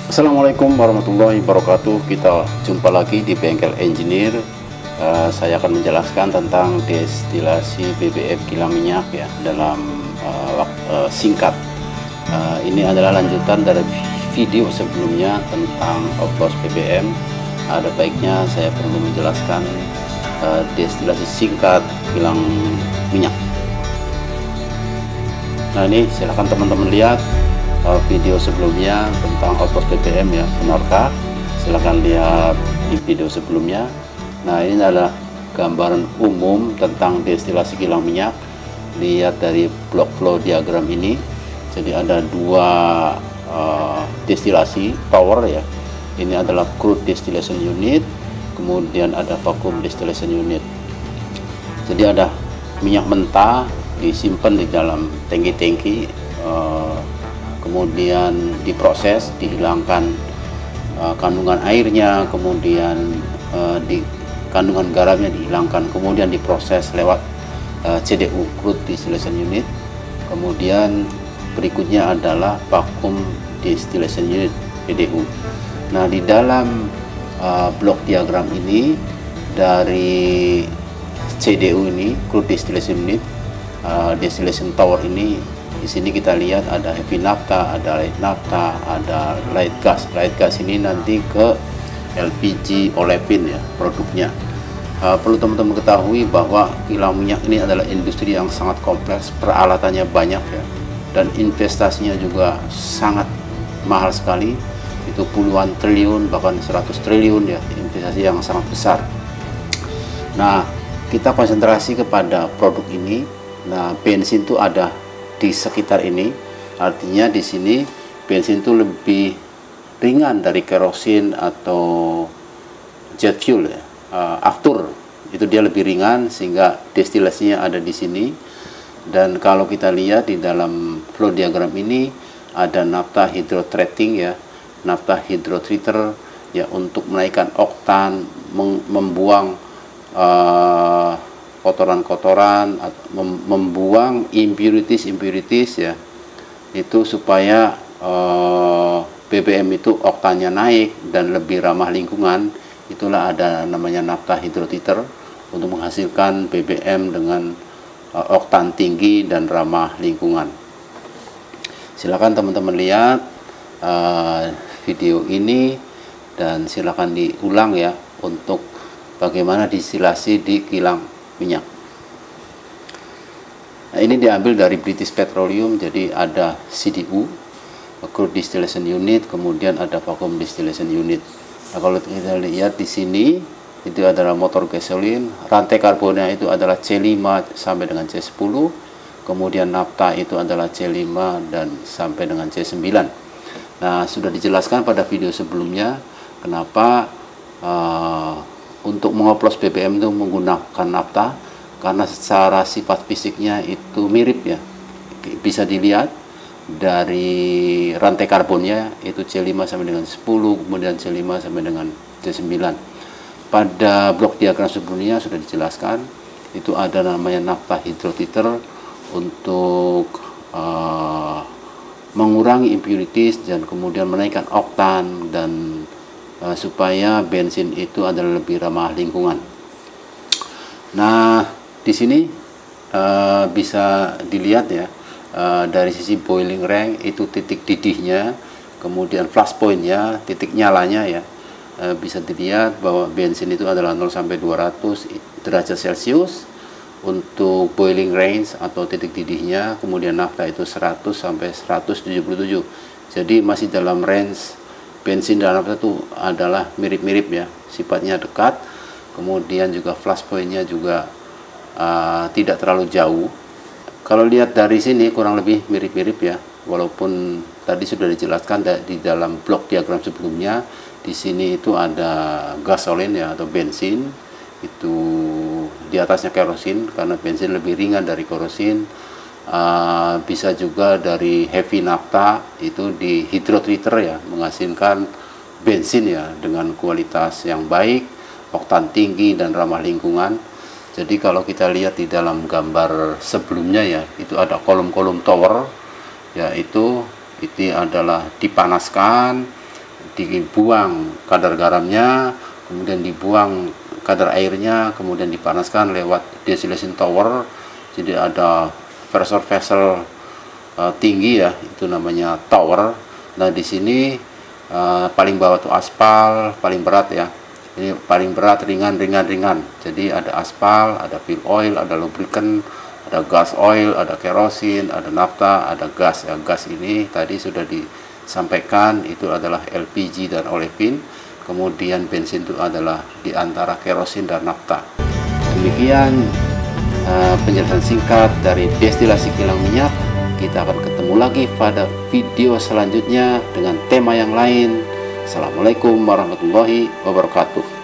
Assalamualaikum warahmatullahi wabarakatuh. Kita jumpa lagi di Bengkel Engineer. Saya akan menjelaskan tentang destilasi BBM kilang minyak ya dalam waktu singkat. Ini adalah lanjutan dari video sebelumnya tentang oplos BBM. Ada baiknya saya perlu menjelaskan destilasi singkat kilang minyak. Nah, ini silahkan teman-teman lihat video sebelumnya tentang oplos BBM ya, benarkah? Silahkan lihat di video sebelumnya. Nah, ini adalah gambaran umum tentang destilasi kilang minyak. Lihat dari block flow diagram ini. Jadi ada dua destilasi power ya. Ini adalah crude distillation unit, kemudian ada vacuum distillation unit. Jadi ada minyak mentah disimpan di dalam tangki-tangki, kemudian diproses, dihilangkan kandungan airnya, kemudian di kandungan garamnya dihilangkan, kemudian diproses lewat CDU, crude distillation unit. Kemudian berikutnya adalah vacuum distillation unit, VDU. Nah, di dalam blok diagram ini dari CDU ini, crude distillation unit, distillation tower ini, di sini kita lihat ada heavy naphtha, ada light naphtha, ada light gas. Light gas ini nanti ke LPG olefin ya produknya. Perlu teman-teman ketahui bahwa kilang minyak ini adalah industri yang sangat kompleks, peralatannya banyak ya, dan investasinya juga sangat mahal sekali. Itu puluhan triliun, bahkan 100 triliun ya, investasi yang sangat besar. Nah, kita konsentrasi kepada produk ini. Nah, bensin itu ada di sekitar ini, artinya di sini bensin itu lebih ringan dari kerosin atau jet fuel ya. Aftur itu dia lebih ringan sehingga destilasinya ada di sini. Dan kalau kita lihat di dalam flow diagram ini ada naphtha hydrotreating ya, naphtha hydrotreater ya, untuk menaikkan oktan, membuang kotoran-kotoran, membuang impurities ya, itu supaya BBM itu oktannya naik dan lebih ramah lingkungan. Itulah ada namanya naphtha hydrotreater untuk menghasilkan BBM dengan oktan tinggi dan ramah lingkungan. Silakan teman-teman lihat video ini dan silakan diulang ya untuk bagaimana destilasi di kilang minyak. Nah, ini diambil dari British Petroleum. Jadi ada CDU, crude distillation unit, kemudian ada vacuum distillation unit. Nah, kalau kita lihat di sini itu adalah motor gasolin, rantai karbonnya itu adalah C5 sampai dengan C10, kemudian naphtha itu adalah C5 dan sampai dengan C9. Nah, sudah dijelaskan pada video sebelumnya kenapa untuk mengoplos BBM itu menggunakan naphtha, karena secara sifat fisiknya itu mirip ya. Bisa dilihat dari rantai karbonnya itu C5 sampai dengan 10, kemudian C5 sampai dengan C9. Pada blok diagram sebelumnya sudah dijelaskan itu ada namanya naphtha hydrotreater untuk mengurangi impurities dan kemudian menaikkan oktan dan supaya bensin itu adalah lebih ramah lingkungan. Nah, di sini bisa dilihat ya, dari sisi boiling range itu titik didihnya, kemudian flash pointnya, titik nyalanya ya, bisa dilihat bahwa bensin itu adalah 0 sampai 200 derajat Celcius untuk boiling range atau titik didihnya, kemudian naphtha itu 100 sampai 177. Jadi masih dalam range bensin dan naphtha itu adalah mirip-mirip ya, sifatnya dekat. Kemudian juga flash pointnya juga tidak terlalu jauh. Kalau lihat dari sini kurang lebih mirip-mirip ya, walaupun tadi sudah dijelaskan di dalam blok diagram sebelumnya. Di sini itu ada gasolin ya atau bensin, itu di atasnya kerosin karena bensin lebih ringan dari kerosin. Bisa juga dari heavy naphtha itu di hydrotreater ya, menghasilkan bensin ya dengan kualitas yang baik, oktan tinggi dan ramah lingkungan. Jadi kalau kita lihat di dalam gambar sebelumnya ya, itu ada kolom-kolom tower, yaitu itu adalah dipanaskan dibuang kadar garamnya, kemudian dibuang kadar airnya, kemudian dipanaskan lewat distillation tower. Jadi ada pressure vessel tinggi ya, itu namanya tower. Nah di sini paling bawah tuh aspal, paling berat ya. Ini paling berat, ringan. Jadi ada aspal, ada fuel oil, ada lubricant, ada gas oil, ada kerosin, ada nafta, ada gas. Ya, gas ini tadi sudah disampaikan itu adalah LPG dan olefin. Kemudian bensin itu adalah di antara kerosin dan nafta. Demikian penjelasan singkat dari destilasi kilang minyak. Kita akan ketemu lagi pada video selanjutnya dengan tema yang lain. Assalamualaikum warahmatullahi wabarakatuh.